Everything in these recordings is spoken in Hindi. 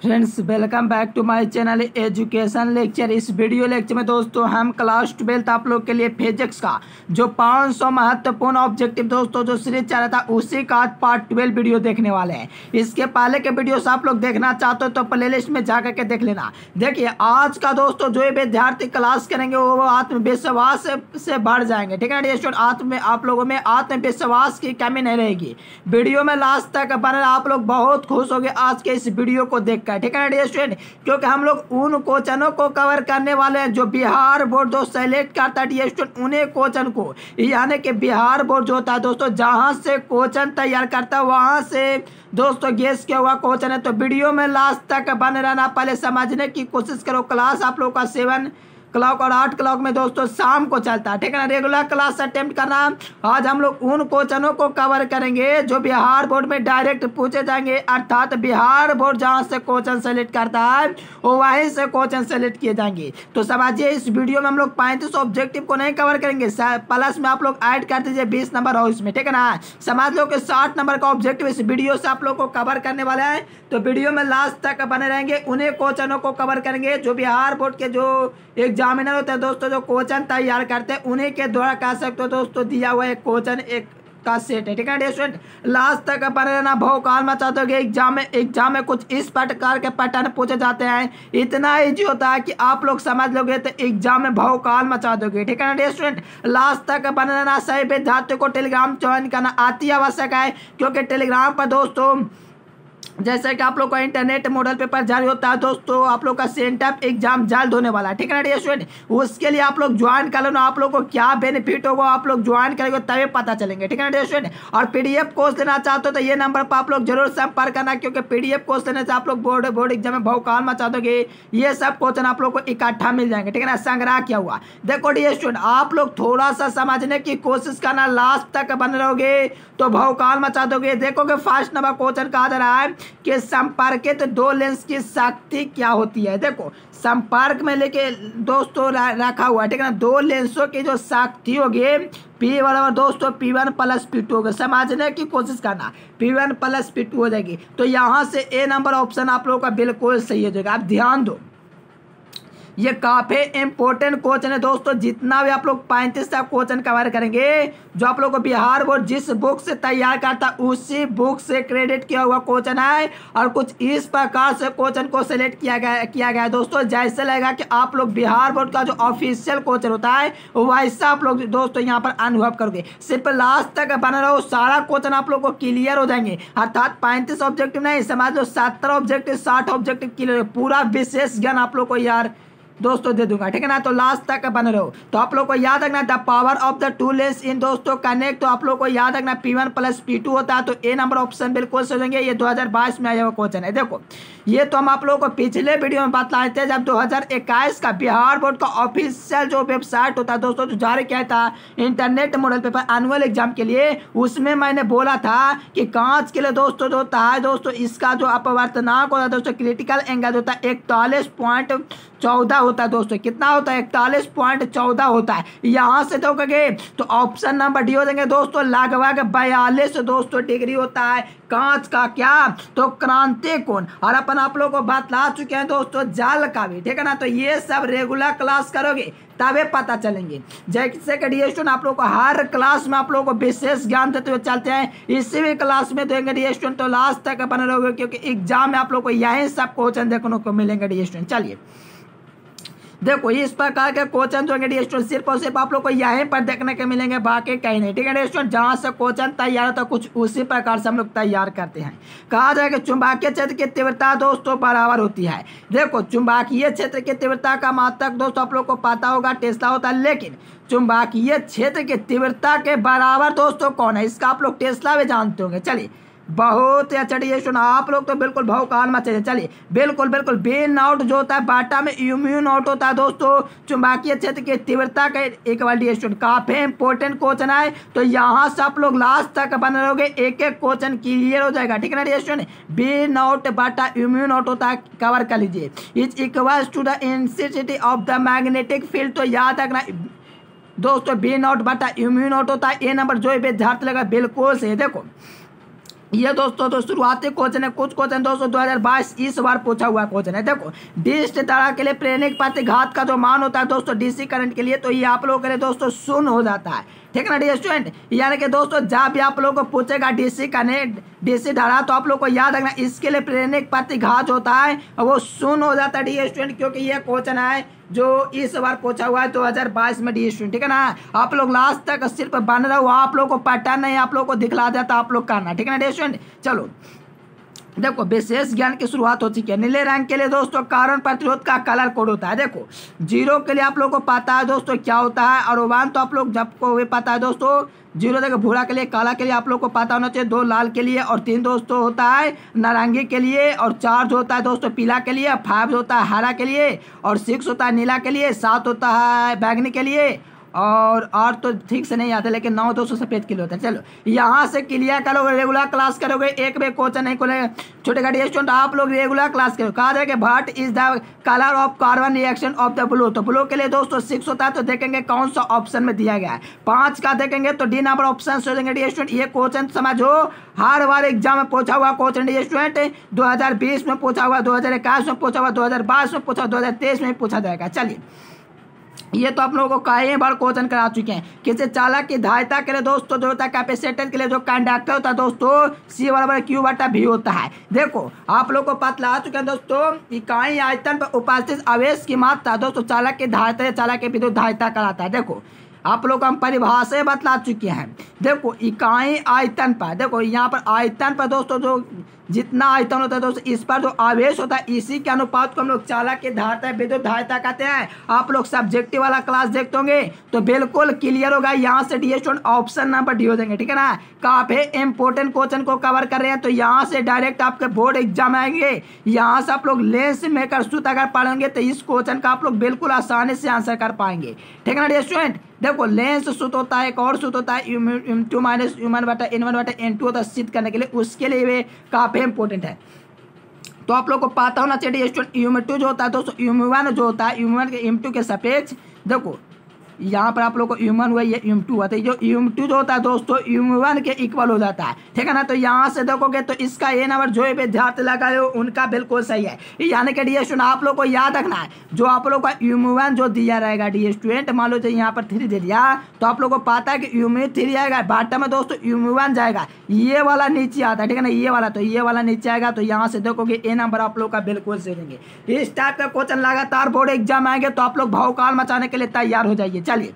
Friends welcome back to my channel education lecture. इस वीडियो लेक्चर में दोस्तों हम क्लास 12 आप लोग के लिए फिजिक्स का जो 500 महत्वपूर्ण ऑब्जेक्टिव दोस्तों जो सीरीज चल रहा था उसी का पार्ट 12 वीडियो देखने वाले हैं। इसके पहले के वीडियोस आप लोग देखना चाहते हो तो प्लेलिस्ट में जाकर के देख लेना। देखिए आज का दोस्तों जो विद्यार्थी क्लास करेंगे वो आत्मविश्वास से बढ़ जाएंगे। ठीक है ना, आप लोगों में आत्मविश्वास की कमी नहीं रहेगी। वीडियो में लास्ट तक बने आप लोग बहुत खुश होंगे आज के इस वीडियो को देख। ठीक है ना स्टूडेंट, क्योंकि हम लोग उन क्वेश्चनों को कवर करने वाले हैं जो बिहार बोर्ड दोस्तों सेलेक्ट करता है स्टूडेंट, उन्हें क्वेश्चन को, यानी कि बिहार बोर्ड जो होता है दोस्तों जहां से क्वेश्चन तैयार करता है वहां से दोस्तों गेस किया हुआ क्वेश्चन है। तो वीडियो में लास्ट तक बने रहना, पहले समझने की कोशिश करो। क्लास आप लोग का 7 क्लॉक और 8 क्लॉक में दोस्तों शाम को चलता है। ठीक है ना, रेगुलर क्लास अटेम्प्ट करना। आज हम लोग उन क्वेश्चनों को कवर करेंगे जो बिहार बोर्ड में डायरेक्ट पूछे जाएंगे, अर्थात बिहार बोर्ड जहां से क्वेश्चन सेलेक्ट करता है वो वहीं से क्वेश्चन सेलेक्ट किए जाएंगे। तो समझिए इस वीडियो में हम लोग 35 ऑब्जेक्टिव को नहीं कवर करेंगे, प्लस में आप लोग ऐड कर दीजिए 20 नंबर और इसमें। ठीक है ना, समझ लो कि 60 नंबर का ऑब्जेक्टिव इस वीडियो से आप लोग को कवर करने वाले हैं। तो वीडियो में लास्ट तक बने रहेंगे, उन्हें क्वेश्चनों को कवर करेंगे जो बिहार बोर्ड के जो एग्जामिनर होते हैं दोस्तों जो क्वेश्चन तैयार करते हैं उन्हीं के द्वारा कह सकते हो दोस्तों दिया हुआ एक क्वेश्चन एक का सेट है। ठीक है स्टूडेंट, लास्ट तक बने रहना। भौकाल मचा दोगे एग्जाम में कुछ इस प्रकार के पैटर्न पूछे जाते हैं, इतना इजी होता है कि आप लोग समझ लोगे तो एग्जाम में भौकाल मचा दोगे। ठीक है ना स्टूडेंट, लास्ट तक बने रहना। सही विद्यार्थी को टेलीग्राम ज्वाइन करना अति आवश्यक है, क्योंकि टेलीग्राम पर दोस्तों जैसे कि आप लोग का इंटरनेट मॉडल पेपर जारी होता है दोस्तों, आप लोग का सेंटअप एग्जाम जल्द होने वाला है। ठीक है ना स्टूडेंट, उसके लिए आप लोग ज्वाइन कर लो। आप लोग को क्या बेनिफिट होगा आप लोग ज्वाइन करेंगे तभी पता चलेंगे। ठीक है ना स्टूडेंट, और पीडीएफ कोर्स लेना चाहते हो तो ये नंबर पर आप लोग जरूर संपर्क करना, क्योंकि पीडीएफ कोर्स लेने से आप लोग बोर्ड एग्जाम में भौकाल मचा दोगे। ये सब क्वेश्चन आप लोग को इकट्ठा मिल जाएंगे। ठीक है ना, संग्रह किया हुआ। देखो डियर स्टूडेंट, आप लोग थोड़ा सा समझने की कोशिश करना, लास्ट तक बन रहोगे तो भौकाल मचा दोगे। देखोगे फर्स्ट नंबर क्वेश्चन कहा जा रहा है कि संपर्कित दो लेंस की शक्ति क्या होती है। देखो संपर्क में लेके दोस्तों रखा हुआ है। ठीक है ना, दो लेंसों की जो शक्ति होगी P बराबर दोस्तों P1 प्लस P2 होगा। समझने की कोशिश करना, P1 प्लस P2 हो जाएगी। तो यहाँ से ए नंबर ऑप्शन आप लोगों का बिल्कुल सही हो जाएगा। आप ध्यान दो, ये काफी इंपॉर्टेंट क्वेश्चन है दोस्तों। जितना भी आप लोग 35 का क्वेश्चन कवर करेंगे जो आप लोग को बिहार बोर्ड जिस बुक से तैयार करता उसी बुक से क्रेडिट किया हुआ क्वेश्चन है, और कुछ इस प्रकार से क्वेश्चन को सिलेक्ट किया गया है दोस्तों, जैसे लगेगा कि आप लोग बिहार बोर्ड का जो ऑफिशियल क्वेश्चन होता है वैसा आप लोग दोस्तों यहाँ पर अनुभव करोगे। सिर्फ लास्ट तक बना रहो, सारा क्वेश्चन आप लोग को क्लियर हो जाएंगे। अर्थात 35 ऑब्जेक्टिव नहीं, समझ लो 70 ऑब्जेक्टिव 60 ऑब्जेक्टिव क्लियर, पूरा विशेष ज्ञान आप लोग को यार दोस्तों दे दूंगा। ठीक है ना, तो लास्ट तक बने रहो। तो आप लोग को याद रखना the power of the two lens in दोस्तों कनेक्ट, तो आप लोग को याद रखना P1 प्लस P2 होता है। तो ए नंबर ऑप्शन बिल्कुल सही होंगे। ये 2022 में आया हुआ क्वेश्चन है। देखो ये तो हम आप लोगों को पिछले वीडियो में बतलाए थे, जब 2021 का बिहार बोर्ड का ऑफिशियल जो वेबसाइट होता है दोस्तों जो जारी किया था internet model paper annual exam के लिए, उसमें मैंने बोला था कि कांच के लिए दोस्तों जो होता है दोस्तों इसका जो अपवर्तनांक होता है दोस्तों क्रिटिकल एंगल होता है 41.14 होता है दोस्तों। कितना होता है? 41.14 होता है। यहाँ से देखोगे तो ऑप्शन नंबर डी हो जाएंगे दोस्तों, लगभग 42 दोस्तों डिग्री होता है कांच का क्या तो क्रांति कोण। और अपन आप लोग को बतला चुके हैं दोस्तों जल का भी। ठीक है ना, तो ये सब रेगुलर क्लास करोगे तबे पता चलेंगे। जैसे कि डी स्टूडेंट आप लोग को हर क्लास में आप लोग को विशेष ज्ञान देते हुए चलते हैं, इसी भी क्लास में देंगे डी स्टूडेंट। तो लास्ट तक बने रहोगे, क्योंकि एग्जाम में आप लोग को यही सब क्वेश्चन देखने को मिलेंगे डी स्टूडेंट। चलिए देखो इस प्रकार के क्वेश्चन जो है स्टूडेंट सिर्फ और सिर्फ आप लोग को यहीं पर देखने के मिलेंगे, बाकी कहीं नहीं। ठीक है स्टूडेंट, जहां से क्वेश्चन तैयार होता है कुछ उसी प्रकार से हम लोग तैयार करते हैं। कहा जाए कि चुंबकीय क्षेत्र की तीव्रता दोस्तों बराबर होती है। देखो चुंबकीय क्षेत्र की तीव्रता का मात्रक दोस्तों आप लोग को पता होगा टेस्ला होता है, लेकिन चुंबकीय क्षेत्र की तीव्रता के बराबर दोस्तों कौन है इसका आप लोग टेस्ला भी जानते होंगे। चलिए बहुत ही अच्छा डी सुना, आप लोग तो बिल्कुल भौकाल मचे। चलिए बिल्कुल बी नॉट जो होता है बाटा में म्यू नॉट होता है दोस्तों चुंबकीय क्षेत्र की तीव्रता का एक बार डी स्टूडेंट काफी इंपॉर्टेंट क्वेश्चन है। तो यहाँ से आप लोग लास्ट तक बने रहोगे, एक एक क्वेश्चन क्लियर हो जाएगा। ठीक है ना डी स्टूडेंट, बी नॉट बाटा म्यू नॉट होता है, कवर कर लीजिए। Is equals to the intensity of the magnetic field. तो याद रखना दोस्तों बी नॉट बाटा म्यू नॉट होता है। ए नंबर जो विद्यार्थी लगा बिल्कुल सही। देखो ये दोस्तों तो शुरुआती क्वेश्चन है। कुछ क्वेश्चन दोस्तों 2022 इस बार पूछा हुआ क्वेश्चन है। देखो डीसी धारा के लिए प्रेरक प्रतिघात का जो मान होता है दोस्तों डीसी करंट के लिए, तो ये आप लोगों के लिए दोस्तों शून्य हो जाता है। ठीक है ना डियर स्टूडेंट, यानी कि दोस्तों जब भी आप लोगों को पूछेगा डीसी धारा, तो आप लोग को याद रखना इसके लिए प्रेरक प्रतिघात होता है वो शून्य हो जाता है डियर स्टूडेंट, क्योंकि ये क्वेश्चन है जो इस बार पूछा हुआ है 2022 में डियर स्टूडेंट। ठीक है ना, आप लोग लास्ट तक सिर्फ बन रहे हो, आप लोग को पैटर्न नहीं आप लोग को दिखला जाता, आप लोग करना। ठीक है ना डियर स्टूडेंट, चलो देखो विशेष ज्ञान की शुरुआत हो चुकी है। नीले रंग के लिए दोस्तों कारण प्रतिरोध का कलर कोड होता है। देखो 0 के लिए आप लोग को पता है दोस्तों क्या होता है, और 1 तो आप लोग जब को भी पता है दोस्तों। 0 देखो भूरा के लिए, काला के लिए आप लोग को पता होना चाहिए, 2 लाल के लिए, और 3 दोस्तों होता है नारंगी के लिए, और 4 जो होता है दोस्तों पीला के लिए, 5 होता है हरा के लिए, और 6 होता है नीला के लिए, 7 होता है बैंगनी के लिए, और 8 तो ठीक से नहीं आते, लेकिन 9 दोस्तों सफेद के लिए होता है। चलो यहाँ से क्लियर करोगे, रेगुलर क्लास करोगे, एक भी क्वेश्चन नहीं खोलेगा। छोटे गाड़ी स्टूडेंट आप लोग रेगुलर क्लास करो। कहा जाए कि what is the colour of carbon reaction of the blue, तो ब्लू के लिए दोस्तों 6 होता है, तो देखेंगे कौन सा ऑप्शन में दिया गया है। 5 का देखेंगे तो डी नंबर ऑप्शन हो जाएंगे डियर स्टूडेंट। ये क्वेश्चन समझो हर बार एग्जाम में पूछा हुआ क्वेश्चन डियर स्टूडेंट, 2020 में पूछा हुआ, 2021 में पूछा हुआ, 2022 में पूछा, 2023 में पूछा जाएगा। चलिए ये तो आप लोगों को कई बार क्वेश्चन करा चुके हैं। किसी चालक की धारिता के लिए दोस्तों जो होता है कैपेसिटर के लिए जो कंडक्टर होता है दोस्तों C बराबर Q/V होता है। देखो आप लोग को पता आ चुके हैं दोस्तों, इकाई आयतन पर उपस्थित आवेश की मात्रा दोस्तों चालक की धारिता या चालक की विद्युत धारिता कहलाता है। देखो आप लोग हम परिभाषा बतला चुके हैं। देखो इकाई आयतन पर, देखो यहाँ पर आयतन पर दोस्तों जो जितना आयतन होता है दोस्तों इस पर जो आवेश होता है इसी के अनुपात को हम लोग चालक की धारिता विद्युत धारिता कहते हैं। आप लोग सब्जेक्टिव वाला क्लास देखते होंगे तो बिल्कुल क्लियर होगा। यहाँ से dear student option number D हो जाएंगे। ठीक है ना, काफी इंपोर्टेंट क्वेश्चन को कवर कर रहे हैं, तो यहाँ से डायरेक्ट आपके बोर्ड एग्जाम आएंगे। यहाँ से आप लोग लेंस मेकर सूत्र अगर पढ़ेंगे तो इस क्वेश्चन का आप लोग बिल्कुल आसानी से आंसर कर पाएंगे। ठीक है ना डियर स्टूडेंट, देखो लेंस सूत्र होता है, एक और सूत्र होता है m2 माइनस n1/n2 होता है सिद्ध करने के लिए, उसके लिए वे काफी इंपॉर्टेंट है। तो आप लोग को पता होना चाहिए स्टूडेंट m2 जो होता है दोस्तों m1 जो होता है m1 के m2 के सापेक्ष, देखो यहाँ पर आप लोग को m1 हुआ ये m2 हुआ, तो जो m2 जो होता है दोस्तों m1 के इक्वल हो जाता है। ठीक है ना, तो यहाँ से देखोगे तो इसका ये नंबर जो विद्यार्थी लगाए हो उनका बिल्कुल सही है। यानी कि डियर स्टूडेंट आप लोग को याद रखना है जो आप लोग का m1 जो दिया रहेगा डियर स्टूडेंट, मान लो यहाँ पर 3 दे दिया तो आप लोग को पता है कि m3 आएगा, बाटा में दोस्तों m1 जाएगा, ये वाला नीचे आता है। ठीक है ना, ये वाला, तो ये वाला नीचे आएगा, तो यहाँ से देखोगे ये नंबर आप लोग का बिल्कुल सही देंगे। इस टाइप का क्वेश्चन लगातार बोर्ड एग्जाम आएंगे तो आप लोग भौकाल मचाने के लिए तैयार हो जाइए। चलिए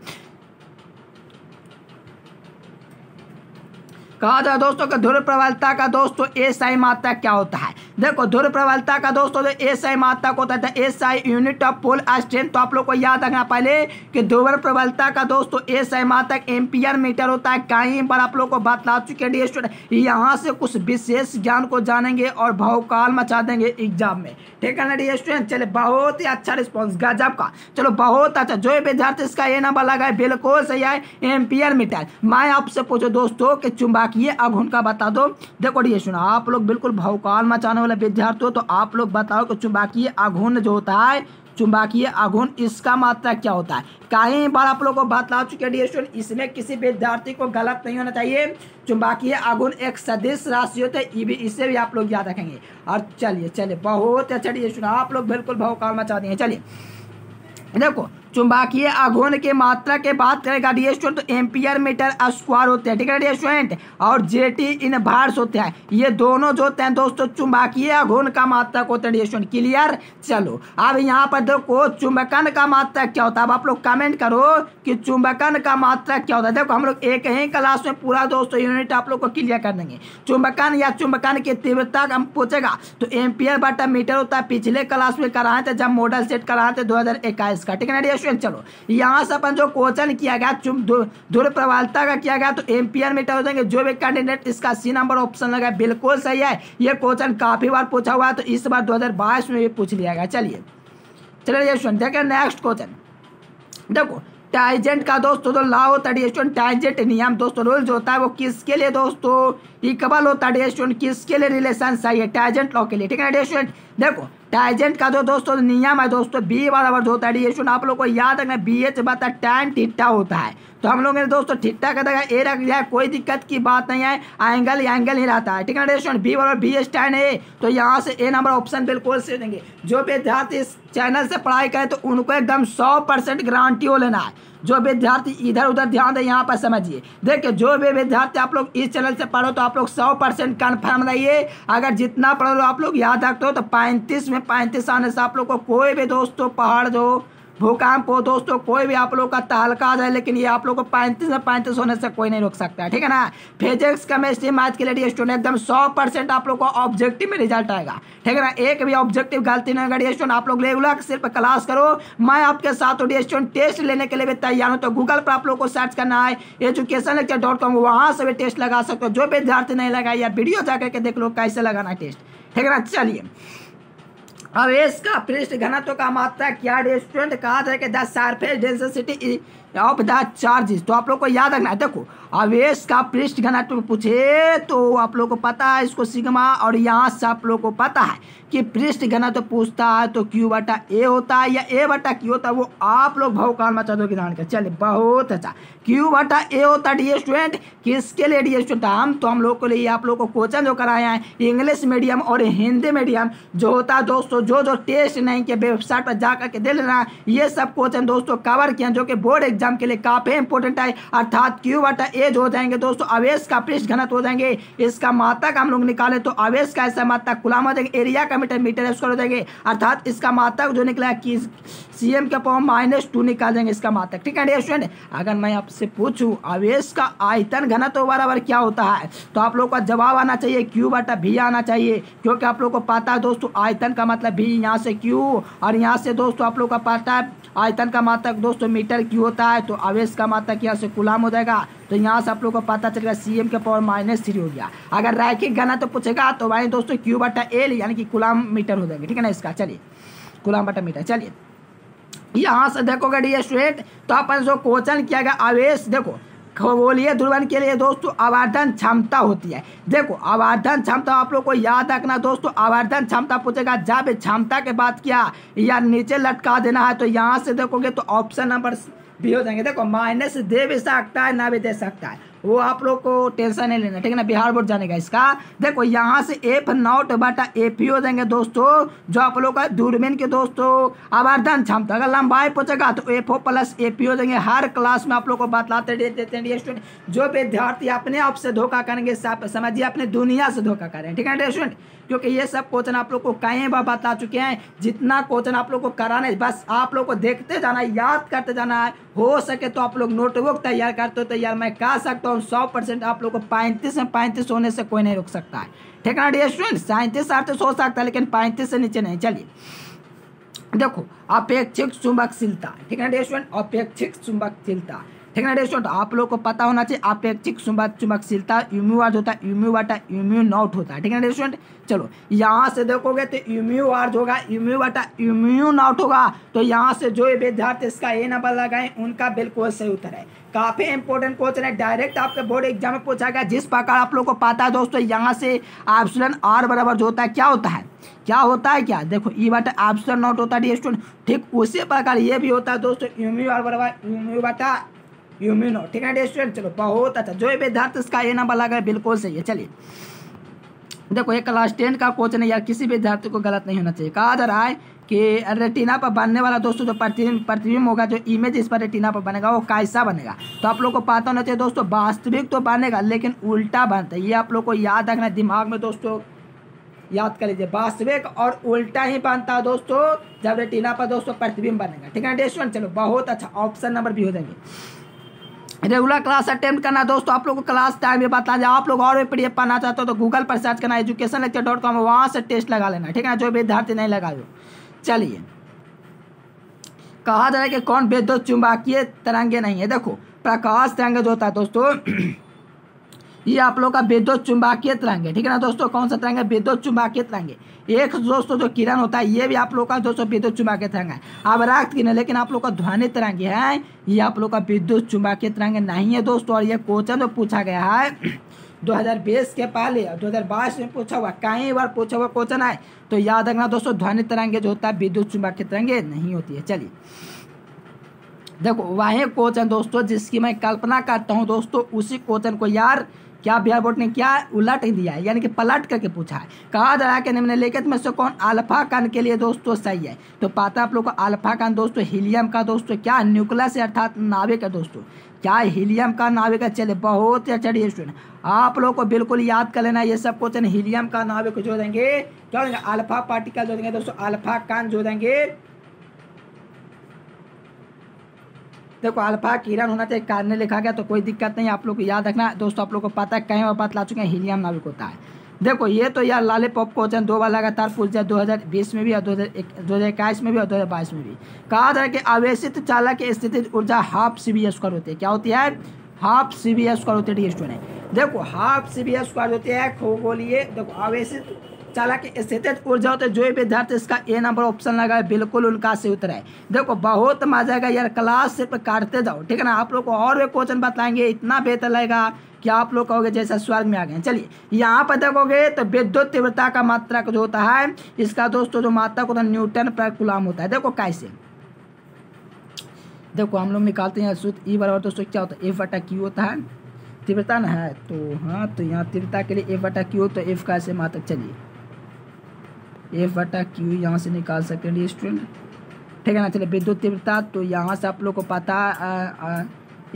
कहा जाए दोस्तों कि ध्रुव प्रबलता का दोस्तों एसआई मात्रक क्या होता है। देखो ध्रुव प्रबलता का दोस्तों जो एसआई मात्रक होता है SI unit of pole strength, तो आप लोग को याद रखना पहले कि ध्रुव प्रबलता का दोस्तों एसआई मात्रक एम्पियर मीटर होता है। कहीं पर आप लोग को बतला चुके हैं स्टूडेंट, यहाँ से कुछ विशेष ज्ञान को जानेंगे और भौकाल मचा देंगे एग्जाम में। ठीक है ना डियर स्टूडेंट, चले बहुत ही अच्छा रिस्पॉन्स गजब का, चलो बहुत अच्छा। जो विद्यार्थी इसका ये नंबर लगा है बिल्कुल सही है, एम्पियर मीटर। मैं आपसे पूछो दोस्तों कि चुंबकीय आघूर्ण का बता दो। देखो डियर स्टूडेंट आप लोग बिल्कुल भौकाल मचाने वाले विद्यार्थी हो, तो आप लोग बताओ कि चुंबकीय आघूर्ण जो होता है, चुंबकीय आघूर्ण इसका मात्रक क्या होता है। कई बार आप लोग को बतला चुके हैं डियर स्टूडेंट, इसमें किसी विद्यार्थी को गलत नहीं होना चाहिए। चुंबकीय आघूर्ण एक सदिश राशि होता है, इसे भी आप लोग याद रखेंगे। और चलिए बहुत अच्छा डियर स्टूडेंट आप लोग बिल्कुल भौकाल मचा दिए। चलिए देखो चुंबकीय आघूर्ण के मात्रा के बात करेगा डियर स्टूडेंट तो एम्पियर मीटर स्क्वायर होते हैं। ठीक है डियर स्टूडेंट, और जेटी इनवर्स होते हैं। ये दोनों जो होते हैं दोस्तों चुंबकीय आघूर्ण का मात्रक होते हैं डियर स्टूडेंट। क्लियर, चलो अब यहाँ पर देखो चुंबकन का मात्रक क्या होता है। अब आप लोग कमेंट करो कि चुंबकन का मात्रक क्या होता है। देखो हम लोग एक ही क्लास में पूरा दोस्तों यूनिट आप लोग को क्लियर कर देंगे। चुंबकन या चुंबकन की तीव्रता हम पूछेगा तो एम्पियर/मीटर होता है। पिछले क्लास में कराए थे जब मॉडल सेट कराए थे 2021 का। ठीक है ना डियर स्टूडेंट, चलो यहाँ से अपन जो क्वेश्चन किया गया ध्रुव प्रबलता का किया गया तो एम्पियर मीटर हो जाएंगे। जो भी कैंडिडेट इसका सी नंबर ऑप्शन लगा बिल्कुल सही है। ये क्वेश्चन काफी बार पूछा हुआ है तो इस बार 2022 में भी पूछ लिया गया। चलिए देखिए नेक्स्ट क्वेश्चन। देखो टाइजेंट का दोस्तों जो लॉ होता है स्टूडेंट, टाइजेंट नियम दोस्तों रूल जो होता है वो किसके लिए दोस्तों इक्वल होता है डियर स्टूडेंट किसके लिए रिलेशन सही है, टाइजेंट लॉ के लिए। ठीक है ना डियर स्टूडेंट, देखो टाइजेंट का जो दोस्तों नियम है दोस्तों बी बराबर होता है डियर स्टूडेंट, आप लोग को याद रखना बी एच बता टैन थीटा होता है। तो हम लोग ने दोस्तों थीटा का जगह ए रख दिया है, कोई दिक्कत की बात नहीं है, एंगल ही रहता है। ठीक है ना डियर स्टूडेंट, बी बराबर बी एच टैन ए, तो यहाँ से ए नंबर ऑप्शन बिल्कुल से देंगे। जो विद्यार्थी इस चैनल से पढ़ाई करें तो उनको एकदम 100% गारंटी हो लेना है। जो विद्यार्थी इधर उधर ध्यान दे यहाँ पर समझिए, देखिए जो भी विद्यार्थी आप लोग इस चैनल से पढ़ो तो आप लोग 100% कन्फर्म रहिए। अगर जितना पढ़ो आप लोग याद रखते हो तो 35 में 35 आने से आप लोग को कोई भी दोस्तों पहाड़ जो भूकंप हो दोस्तों, कोई भी आप लोग का तहलका आ जाए, लेकिन ये आप लोग को 35 में 35 होने से कोई नहीं रोक सकता है। ठीक है ना, फिजिक्स केमिस्ट्री मैथ के लिए स्टूडेंट एकदम 100% आप लोग को ऑब्जेक्टिव में रिजल्ट आएगा। ठीक है ना, एक भी ऑब्जेक्टिव गलती नहीं होगा स्टूडेंट। आप लोग रेगुलर सिर्फ क्लास करो, मैं आपके साथ स्टूडेंट टेस्ट लेने के लिए भी तैयार हूँ। तो गूगल पर आप लोग को सर्च करना है educationlecture.com, वहाँ से भी टेस्ट लगा सकते हो। जो विद्यार्थी नहीं लगा या वीडियो जाकर के देख लो कैसे लगाना टेस्ट। ठीक है ना, चलिए अब इसका पृष्ठ घनत्व का मात्रा क्या स्टूडेंट कहा जाए कि the surface density of the charges. तो आप लोग को याद रखना है, देखो आवेश का पृष्ठ घनत्व पूछे तो आप लोग को पता है इसको सिग्मा, और यहाँ से आप लोग को पता है कि पृष्ठ घनत्व पूछता है तो क्यू बटा ए होता है या ए बटा क्यू होता है, वो आप लोग भौकाल मचा दो ध्यान कर। चलिए बहुत अच्छा, क्यू बटा ए होता है डियर स्टूडेंट, किसके लिए डियर स्टूडेंट, हम लोग को लिए आप लोग को क्वेश्चन जो कराए हैं इंग्लिश मीडियम और हिंदी मीडियम जो होता है दोस्तों, जो टेस्ट नहीं के वेबसाइट पर जा करके दे लेना, ये सब क्वेश्चन दोस्तों कवर किया जो कि बोर्ड एग्जाम के लिए काफी इंपॉर्टेंट है। अर्थात क्यू बटा ए जो हो जाएंगे दोस्तों आवेश का पृष्ठ घनत्व हो जाएंगे, इसका मात्रक हम लोग निकाले तो आवेश का ऐसा मात्रक कूलम हो जाएंगे, एरिया का मीटर स्क्वायर हो जाएंगे, अर्थात इसका मात्रक जो निकला है कि सीएम के पावर -2 निकाल देंगे इसका मात्रक। ठीक है डियर स्टूडेंट, अगर मैं आपसे पूछूं आवेश का आयतन घनत्व बराबर क्या होता है तो आप लोग का जवाब आना चाहिए क्यू बटा भी आना चाहिए, क्योंकि आप लोग को पता है दोस्तों आयतन का मतलब भी, यहाँ से क्यू और यहाँ से दोस्तों आप लोग का पता है आयतन का मात्रक दोस्तों मीटर क्यू होता है, तो आवेश का मात्रक यहाँ से कूलम हो जाएगा। तो यहाँ से आप लोग को पता चलेगा सीएम के पावर -3 हो गया। अगर रैखिक घनत्व पूछेगा तो भाई दोस्तों क्यू बटा एल यानी कि कूलम मीटर हो जाएंगे। ठीक है ना, इसका चलिए कूलम बटा मीटर। चलिए यहाँ से देखोगे डियर स्टूडेंट, तो अपन जो क्वेश्चन किया गया आवेश, देखो खगोलीय ध्रुवण के लिए दोस्तों आवर्धन क्षमता होती है। देखो आवर्धन क्षमता आप लोग को याद रखना दोस्तों, आवर्धन क्षमता पूछेगा जब क्षमता के बात किया या नीचे लटका देना है तो यहाँ से देखोगे तो ऑप्शन नंबर भी हो जाएंगे। देखो माइनस दे भी सकता है ना भी दे सकता है, वो आप लोग को टेंशन नहीं लेना। ठीक है ना, बिहार बोर्ड जानेगा इसका। देखो यहाँ से F0 बटा AP हो जाएंगे दोस्तों, जो आप लोग का दूरबीन के दोस्तों आवर्धन क्षमता। अगर लंबाई पूछेगा तो FO प्लस AP हो जाएंगे। हर क्लास में आप लोग को बतलाते देते हैं स्टूडेंट, जो विद्यार्थी अपने आप से धोखा करेंगे समझिए अपने दुनिया से धोखा करें। ठीक है स्टूडेंट, क्योंकि ये सब क्वेश्चन आप लोग को कई बार बता चुके हैं। जितना क्वेश्चन आप लोग को कराना है बस आप लोग को देखते जाना है, याद करते जाना है। हो सके तो आप लोग नोटबुक तैयार करते हो तैयार, मैं कह सकता हूँ 100% आप लोग को 35 में 35 होने से कोई नहीं रोक सकता है। ठीक है ना डियर स्टूडेंट, 37 हो सकता है लेकिन 35 से नीचे नहीं। चलिए देखो अपेक्षिक चुंबकशीलता। ठीक है ना डियर स्टूडेंट, अपेक्षिक चुंबकशीलता। ठीक है ना डियर स्टूडेंट, आप लोग को पता होना चाहिए अपेक्षिक चुंबकशीलता U होता है, U बटा U0 होता है। ठीक है ना डियर स्टूडेंट, चलो यहाँ से देखोगे तो U होगा, U बटा U0 होगा। तो यहाँ से जो विद्यार्थी इसका ए नंबर लगाए उनका बिल्कुल सही उत्तर है। काफी इंपॉर्टेंट क्वेश्चन है, डायरेक्ट आपके बोर्ड एग्जाम में पूछा गया। जिस प्रकार आप लोग को पता है दोस्तों यहाँ से एप्सिलॉन R बराबर जो होता है क्या होता है, क्या होता है क्या, देखो E बटा एप्सिलॉन नॉट होता है डियर स्टूडेंट। ठीक उसी प्रकार ये भी होता है दोस्तों U बराबर U बटा U0। ठीक है डियर स्टूडेंट, चलो बहुत अच्छा, जो विद्यार्थी इसका ए नंबर लगा है बिल्कुल सही है। चलिए देखो ये क्लास 10 का क्वेश्चन है यार, किसी विद्यार्थी को गलत नहीं होना चाहिए। कहा जा रहा है कि रेटिना पर बनने वाला दोस्तों जो प्रतिबिंब होगा, जो इमेज इस पर रेटिना पर बनेगा वो कैसा बनेगा। तो आप लोग को पता होना चाहिए दोस्तों वास्तविक तो बनेगा लेकिन उल्टा बनता है। ये आप लोग को याद रखना दिमाग में दोस्तों, याद कर लीजिए वास्तविक और उल्टा ही बनता है दोस्तों जब रेटिना पर दोस्तों प्रतिबिंब बनेगा। ठीक है डियर स्टूडेंट, चलो बहुत अच्छा, ऑप्शन नंबर भी हो जाएंगे। रेगुलर क्लास अटेम्प्ट करना दोस्तों, आप लोग को क्लास टाइम में बता दें। आप लोग और भी PDF पढ़ना चाहते हो तो गूगल पर सर्च करना educationlecture.com, वहाँ से टेस्ट लगा लेना। ठीक है, जो विद्यार्थी नहीं लगाए हो। चलिए कहा जा रहा है कि कौन विद्युत चुंबकीय तरंगे नहीं है। देखो प्रकाश तरंग जो होता है दोस्तों ये आप लोग का विद्युत चुंबकीय तरंग है। ठीक है ना दोस्तों, कौन सा तरंग है, विद्युत चुंबकीय तरंग है। एक दोस्तों जो किरण होता है ये भी आप लोग का दोस्तों विद्युत चुंबकीय तरंग है। अवराक्त किरण, लेकिन आप लोग का ध्वनि तरंग है, ये आप लोग का विद्युत चुंबकीय तरंग नहीं है दोस्तों। और ये क्वेश्चन जो पूछा गया है 2020 के पहले और 2022 में पूछा हुआ, कई बार पूछा हुआ क्वेश्चन है। तो याद रखना दोस्तों, ध्वनि तरंगे जो होता है विद्युत चुम्बकीय तरंगे नहीं होती है। चलिए देखो वही क्वेश्चन दोस्तों जिसकी मैं कल्पना करता हूँ दोस्तों, उसी क्वेश्चन को यार क्या बिहार बोर्ड ने क्या उलट दिया है, यानी कि पलट करके पूछा है। कहा जा रहा है कि निम्नलिखित में से कौन अल्फा कण के लिए दोस्तों सही है। तो पता है आप लोग को अल्फा कण दोस्तों हीलियम का दोस्तों क्या न्यूक्लियस अर्थात नाभिक है दोस्तों, क्या हीलियम का नाभिक है। चलिए बहुत ही अच्छा स्टूडेंट, आप लोग को बिल्कुल याद कर लेना ये सब क्वेश्चन। हीलियम का नाभिक जो देंगे क्या देंगे, अल्फा पार्टिकल जो देंगे दोस्तों, अल्फा कण जो देंगे। देखो अल्फा किरण होना चाहिए, कारण ने लिखा गया तो कोई दिक्कत नहीं, आप लोग को याद रखना दोस्तों। आप लोग को पता है कहीं और बात ला चुके हैं, हीलियम नाभिक होता है। देखो ये तो यार लॉलीपॉप क्वेश्चन 2 बार लगातार पूछ जाए, 2020 में भी और 2021 में भी और 2022 में भी। कहा जाए कि आवेशित चालक की स्थिति ऊर्जा हाफ CV² होती है। क्या होती है, हाफ CV² होती है स्टूडेंट। देखो हाफ CV² होती है खगोलीय। देखो आवेशित चालक की स्थितिज ऊर्जा होते जो विद्यार्थी इसका ए नंबर ऑप्शन लगा है बिल्कुल उनका सही उत्तर है। देखो बहुत मजा आएगा यार, क्लास सिर्फ काटते जाओ ठीक है ना। आप लोग को और भी क्वेश्चन बताएंगे, इतना बेहतर लगेगा कि आप लोग कहोगे जैसा स्वर्ग में आ गए। चलिए यहाँ पर देखोगे तो विद्युत तीव्रता का मात्रक जो होता है इसका दोस्तों जो मात्रक होता है न्यूटन पर कूलम होता है। देखो कैसे, देखो हम लोग निकालते हैं सूत्र ई बराबर दोस्तों क्या होता है, F/Q होता है तीव्रता ना है। तो हाँ तो यहाँ तीव्रता के लिए F/Q तो F का से मात्रक। चलिए F/Q यहाँ से निकाल सकते हैं स्टूडेंट ठीक है ना। चलिए विद्युत तीव्रता तो यहाँ से आप लोग को पता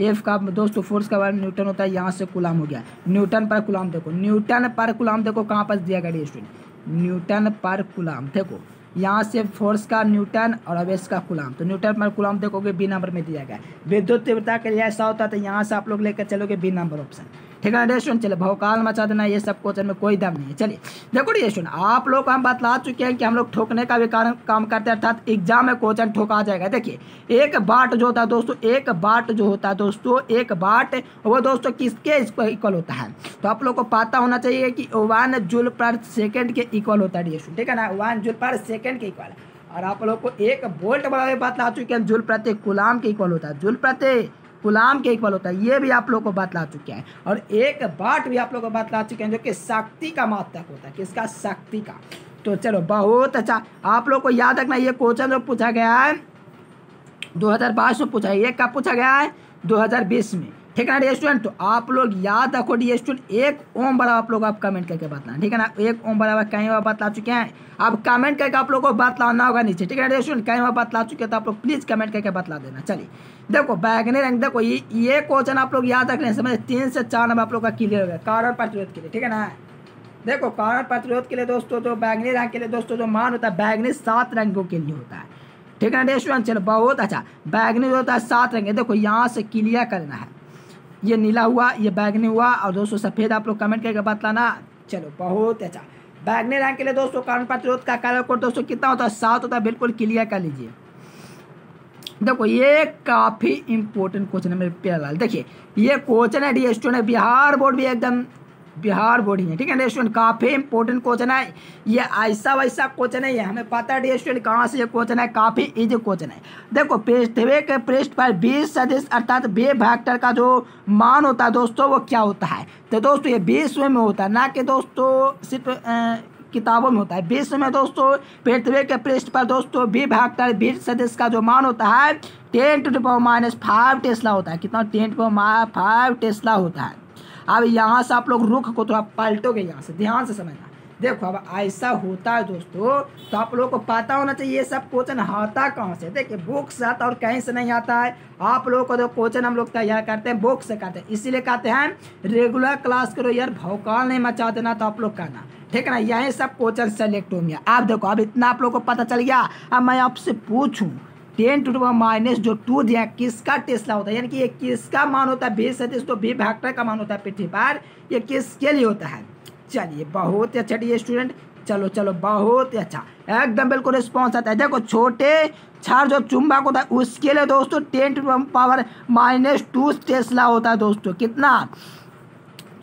F का दोस्तों फोर्स का बारे न्यूटन होता है, यहाँ से कूलम हो गया न्यूटन पर कूलम। देखो न्यूटन पर कूलम देखो कहाँ पर दिया गया स्टूडेंट, न्यूटन पर कूलम। देखो यहाँ से फोर्स का न्यूटन और आवेश का कूलम, तो न्यूटन पर कूलम देखोगे बी नंबर में दिया गया। विद्युत तीव्रता के लिए ऐसा होता है तो यहाँ से आप लोग लेकर चलोगे बी नंबर ऑप्शन ठीक है ना स्टूडेंट। चलिए भौकाल मचा देना, ये सब क्वेश्चन में कोई दम नहीं है। चलिए देखो स्टूडेंट आप लोग को हम बतला चुके हैं कि हम लोग ठोकने का भी काम करते हैं, अर्थात एग्जाम में क्वेश्चन ठोका जाएगा। देखिए एक बाट जो होता है दोस्तों, एक बाट जो होता है दोस्तों, एक बाट वो दोस्तों किसके इक्वल होता है। तो आप लोग को पता होना चाहिए कि 1 जूल पर सेकेंड के इक्वल होता है स्टूडेंट ठीक है ना, 1 जूल पर सेकेंड के इक्वल है। और आप लोग को एक वोल्ट बड़ा बतला चुके हैं जूल प्रति कूलम के इक्वल होता है, जूल प्रति कूलम के इक्वल होता है, ये भी आप लोग को बतला चुके हैं। और एक वाट भी आप लोग को बतला चुके हैं जो कि शक्ति का मात्रक होता है, किसका, शक्ति का। तो चलो बहुत अच्छा, आप लोग को याद रखना ये क्वेश्चन जो पूछा गया है 2022 में पूछा है, ये कब पूछा गया है 2020 में ठीक है ना स्टूडेंट। तो आप लोग याद रखो डी स्टूडेंट, 1 ओम बराबर आप लोग आप कमेंट करके बताना ठीक है ना। 1 ओम बराबर कहीं बार बतला चुके हैं, अब कमेंट करके आप लोग को बतलाना होगा नीचे ठीक है ना स्टूडेंट। कहीं बार बतला चुके हैं तो आप लोग प्लीज कमेंट करके बतला देना। चलिए देखो बैगनी रंग, देखो ये क्वेश्चन आप लोग याद रखने समझ 3 से 4 नंबर आप लोग का क्लियर हो गया कारण प्रतिरोध के लिए ठीक है ना। देखो कारण प्रतिरोध के लिए दोस्तों जो बैगनी रंग के लिए दोस्तों जो मान होता है बैगनी 7 रंगों के लिए होता है ठीक है ना स्टूडेंट। चलो बहुत अच्छा, बैगनी जो होता है 7 रंग है। देखो यहाँ से क्लियर करना है, ये नीला हुआ, ये बैगनी हुआ और दोस्तों सफ़ेद आप लोग कमेंट करके बतलाना। चलो बहुत अच्छा, बैगनी रंग के लिए दोस्तों कारण प्रतिरोध का कलर कोड दोस्तों कितना होता है, 7 होता है, बिल्कुल क्लियर कर लीजिए। देखो ये काफ़ी इंपॉर्टेंट क्वेश्चन है मेरे प्यारे लाल। देखिए ये क्वेश्चन है डी स्टूडेंट, बिहार बोर्ड भी एकदम बिहार बोर्ड ही है ठीक है डी स्टूडेंट, काफ़ी इंपॉर्टेंट क्वेश्चन है ये, ऐसा वैसा क्वेश्चन है ये, हमें पता है डी स्टूडेंट कहाँ से ये क्वेश्चन है, काफ़ी इजी क्वेश्चन है। देखो पृथ्वी के पृष्ठ पर 20 सदिश अर्थात वेव वेक्टर का जो मान होता है दोस्तों वो क्या होता है। तो दोस्तों ये विश्व में होता है, ना कि दोस्तों सिर्फ किताबों में होता है। विश्व में दोस्तों पृथ्वी के पृष्ठ पर दोस्तों वेव वेक्टर 20 सदिश का जो मान होता है 10⁻⁵ टेस्ला होता है। कितना, 10⁵ टेस्ला होता है। अब यहाँ से आप लोग रुख को थोड़ा पलटोगे, यहाँ से ध्यान से समझना। देखो अब ऐसा होता है दोस्तों, तो आप लोगों को पता होना चाहिए ये सब क्वेश्चन आता कहाँ से। देखिए बुक से आता और कहीं से नहीं आता है। आप लोगों को जो क्वेश्चन हम लोग तैयार करते हैं बुक से करते हैं, इसीलिए कहते हैं रेगुलर क्लास करो यार, भौकाल नहीं मचा देना। तो आप लोग करना ठीक है ना, यही सब क्वेश्चन सेलेक्ट होंगे। आप देखो अब इतना आप लोग को पता चल गया। अब मैं आपसे पूछूँ 10⁻⁻² दिया किसका टेस्ला होता है, यानी कि ये किसका मान होता है 20 सदिश, तो वेव वेक्टर का मान होता है पृथ्वी पर, ये किसके लिए होता है। चलिए बहुत ही अच्छा डी स्टूडेंट, चलो चलो बहुत ही अच्छा, एकदम बिल्कुल रिस्पॉन्स आता है। देखो छोटे क्षार जो चुंबक होता है उसके लिए दोस्तों 10⁻⁻² टेस्ला होता है दोस्तों। कितना,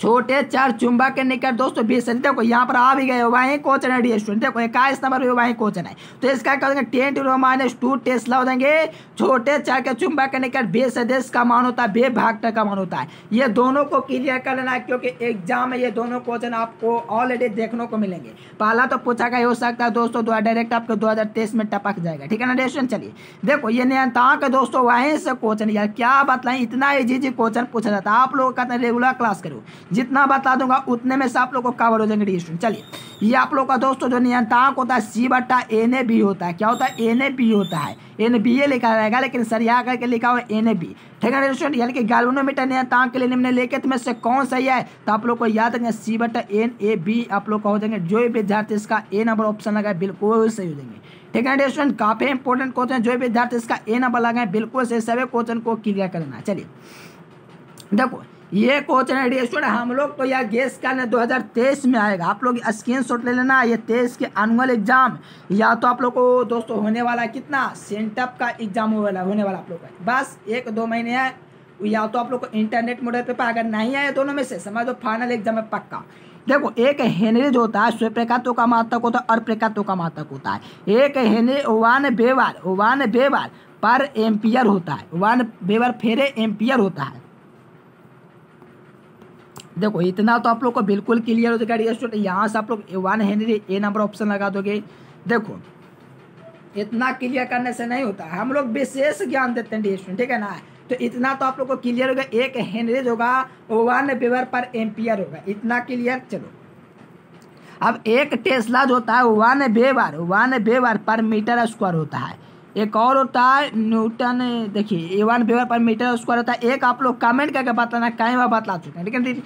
छोटे चार चुंबक के निकट दोस्तों 20 सेंटीमीटर। देखो यहाँ पर आ भी गए, वहीं क्वेश्चन है डी स्टूडेंट। देखो 21 नंबर में वहीं क्वेश्चन है, तो इसका क्या हो जाएगा 10⁻² टेस्ला हो जाएंगे। छोटे चार के चुंबक के निकट 20 है, का मान होता है वेव वेक्टर का मान होता है। ये दोनों को क्लियर कर लेना है, क्योंकि एग्जाम में ये दोनों क्वेश्चन आपको ऑलरेडी देखने को मिलेंगे। पहला तो पूछा गया हो सकता है दोस्तों डायरेक्ट आपको 2023 में टपक जाएगा, ठीक है ना स्टूडेंट। चलिए देखो ये नियंत्रक दोस्तों वहीं से क्वेश्चन, यार क्या बतलाएं, इतना इजी क्वेश्चन पूछा जाता है। आप लोग कहते हैं रेगुलर क्लास करो, जितना बता दूंगा उतने में से आप लोग को कवर हो जाएंगे स्टूडेंट। चलिए ये आप लोग का दोस्तों जो नियंत्रक होता है C/NAB होता है। क्या होता है NAB होता है, NBA लिखा रहेगा लेकिन सरिया करके लिखा हुआ NAB, ठीक है स्टूडेंट। यानी कि गैल्वेनोमीटर नियंत्रक के लिए निम्नलिखित में से कौन सही है, तो आप लोग को याद रखना C/NAB आप लोग का हो जाएंगे। जो भी विद्यार्थी इसका A नंबर ऑप्शन लगाए बिल्कुल सही हो जाएंगे, ठीक है स्टूडेंट। काफी इंपॉर्टेंट क्वेश्चन, जो भी विद्यार्थी इसका A नंबर लगाए बिल्कुल सही, सभी क्वेश्चन को क्लियर करना। चलिए देखो ये क्वेश्चन है स्टूडेंट, हम लोग तो यार गेस करने 2023 में आएगा। आप लोग स्क्रीनशॉट ले लेना। ये 23 के एनुअल एग्जाम या तो आप लोग को दोस्तों होने वाला है कितना सेंटअप का एग्जाम होने वाला आप लोग का बस 1-2 महीने है। या तो आप लोग को इंटरनेट मॉडल पेपर अगर नहीं आए दोनों में से समझ लो फाइनल एग्जाम है पक्का। देखो एक हेनरी जो होता है स्वप्रकात्व का मात्रक होता है और प्रकात्व का मात्रक होता है। एक हेनरी 1 वेबर पर एम्पियर होता है, 1 वेबर फेरे एम्पियर होता है। देखो इतना तो आप लोग को बिल्कुल क्लियर हो जाएगा स्टूडेंट। यहाँ से आप लोग 1 हेनरी A नंबर ऑप्शन लगा दोगे। देखो इतना क्लियर करने से नहीं होता, हम लोग विशेष ज्ञान देते हैं स्टूडेंट, ठीक है ना। तो इतना तो आप लोग को क्लियर होगा, 1 हेनरी होगा 1 वेबर पर एम्पियर होगा, इतना क्लियर। चलो अब एक टेस्ला जो होता है 1 वेबर पर मीटर स्क्वायर होता है। एक और होता है न्यूटन, देखिए 1 वेबर पर मीटर स्क्वायर होता है। एक आप लोग कमेंट करके बताना, कई बार बतला चुके हैं, लेकिन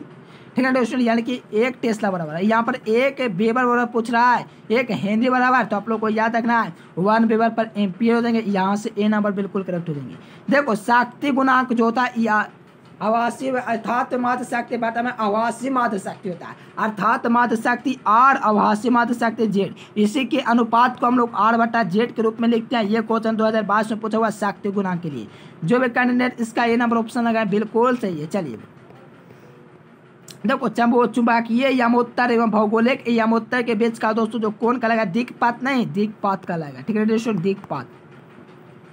ठीक है दोस्तों। यानी कि 1 टेस्ला बराबर है, यहाँ पर 1 वेबर बराबर पूछ रहा है, 1 हेनरी बराबर, तो आप लोग को याद रखना है 1 वेबर पर एम्पियर हो जाएंगे। यहाँ से A नंबर बिल्कुल करेक्ट हो जाएंगे। देखो शक्ति गुणांक जो होता है या आवासीय अर्थात माध्य शक्ति बटा में आवासीय माध्य शक्ति होता है, अर्थात माध्य शक्ति R आवासीय माध्य शक्ति Z, इसी के अनुपात को हम लोग R/Z के रूप में लिखते हैं। ये क्वेश्चन 2022 में पूछा हुआ शक्ति गुणांक के लिए। जो भी कैंडिडेट इसका A नंबर ऑप्शन लगाए बिल्कुल सही है। चलिए देखो चुंबकीय यमोत्तर एवं भौगोलिक यमोत्तर के बीच का दोस्तों जो कोण कहलाएगा दिक्पात नहीं दिक्पात कहलाएगा, ठीक है दोस्तों दिक्पात।